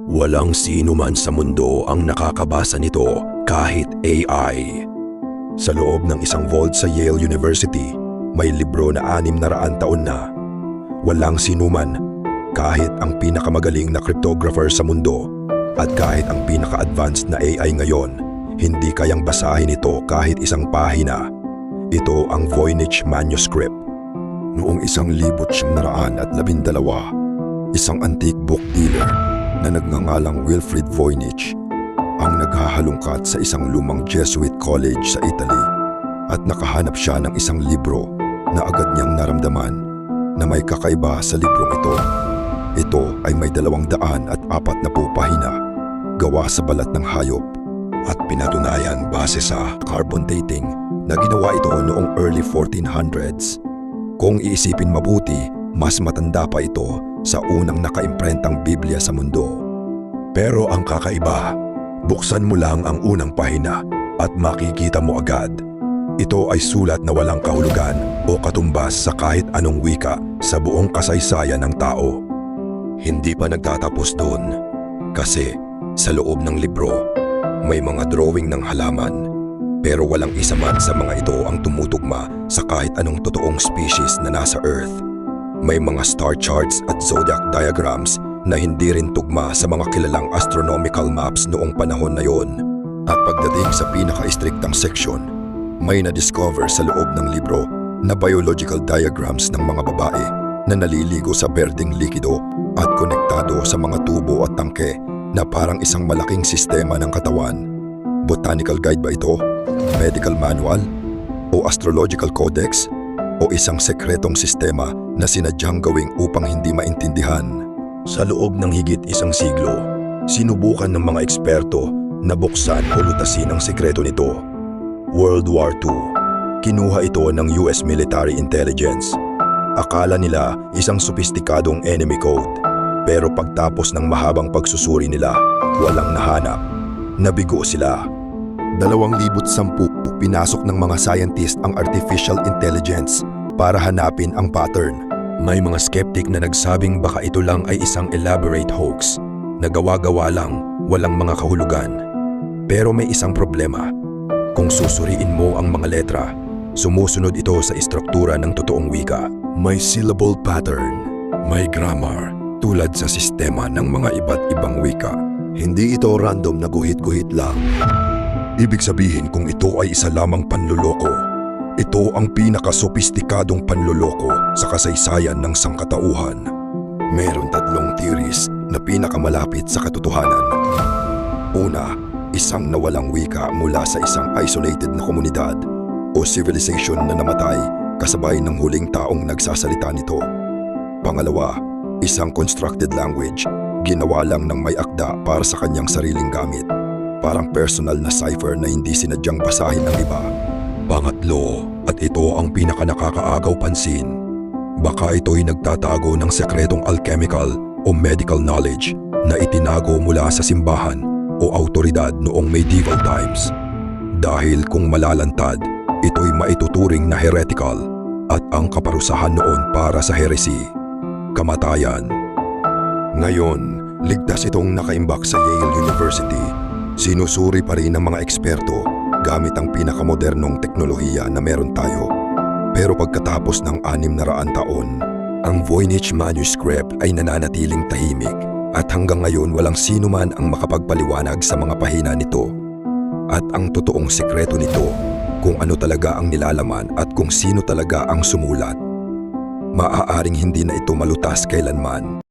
Walang sino man sa mundo ang nakakabasa nito kahit AI. Sa loob ng isang vault sa Yale University, may libro na 600 taon na. Walang sino man, kahit ang pinakamagaling na cryptographer sa mundo at kahit ang pinaka-advanced na AI ngayon, hindi kayang basahin ito kahit isang pahina. Ito ang Voynich Manuscript. Noong 1912, isang antique book dealer na nagngangalang Wilfrid Voynich ang naghahalungkat sa isang lumang Jesuit college sa Italy at nakahanap siya ng isang libro na agad niyang naramdaman na may kakaiba sa librong ito. Ito ay may 240 pahina gawa sa balat ng hayop at pinatunayan base sa carbon dating na ginawa ito noong early 1400s. Kung iisipin mabuti, mas matanda pa ito sa unang nakaimprentang Biblia sa mundo. Pero ang kakaiba, buksan mo lang ang unang pahina at makikita mo agad. Ito ay sulat na walang kahulugan o katumbas sa kahit anong wika sa buong kasaysayan ng tao. Hindi pa nagtatapos doon kasi sa loob ng libro may mga drawing ng halaman pero walang isa man sa mga ito ang tumutugma sa kahit anong totoong species na nasa Earth. May mga star charts at zodiac diagrams na hindi rin tugma sa mga kilalang astronomical maps noong panahon na yon. At pagdating sa pinaka-istriktang section, may na-discover sa loob ng libro na biological diagrams ng mga babae na naliligo sa berdeng likido at konektado sa mga tubo at tangke na parang isang malaking sistema ng katawan. Botanical guide ba ito? Medical manual? O astrological codex? O isang sekretong sistema na sinadyang gawing upang hindi maintindihan? Sa loob ng higit isang siglo, sinubukan ng mga eksperto na buksan o lutasin ang sekreto nito. World War II, kinuha ito ng US Military Intelligence. Akala nila isang sopistikadong enemy code. Pero pagtapos ng mahabang pagsusuri nila, walang nahanap. Nabigo sila. 2010, pinasok ng mga scientist ang artificial intelligence para hanapin ang pattern. May mga skeptic na nagsabing baka ito lang ay isang elaborate hoax na gawa-gawa lang, walang mga kahulugan. Pero may isang problema. Kung susuriin mo ang mga letra, sumusunod ito sa istruktura ng totoong wika. May syllable pattern, may grammar, tulad sa sistema ng mga iba't ibang wika. Hindi ito random na guhit-guhit lang. Ibig sabihin kung ito ay isa lamang panloloko, ito ang pinakasopistikadong panloloko sa kasaysayan ng sangkatauhan. Meron 3 theories na pinakamalapit sa katotohanan. Una, isang nawalang wika mula sa isang isolated na komunidad o civilization na namatay kasabay ng huling taong nagsasalita nito. Pangalawa, isang constructed language, ginawa lang ng may akda para sa kanyang sariling gamit. Parang personal na cipher na hindi sinadyang basahin ng iba. Pangatlo, at ito ang pinakanakakaagaw pansin, baka ito'y nagtatago ng sekretong alchemical o medical knowledge na itinago mula sa simbahan o autoridad noong medieval times. Dahil kung malalantad, ito'y maituturing na heretical at ang kaparusahan noon para sa heresy, kamatayan. Ngayon, ligtas itong nakaimbak sa Yale University. Sinusuri pa rin ng mga eksperto gamit ang pinakamodernong teknolohiya na meron tayo. Pero pagkatapos ng 600 taon, ang Voynich Manuscript ay nananatiling tahimik at hanggang ngayon walang sino man ang makapagpaliwanag sa mga pahina nito. At ang totoong sekreto nito, kung ano talaga ang nilalaman at kung sino talaga ang sumulat, maaaring hindi na ito malutas kailanman.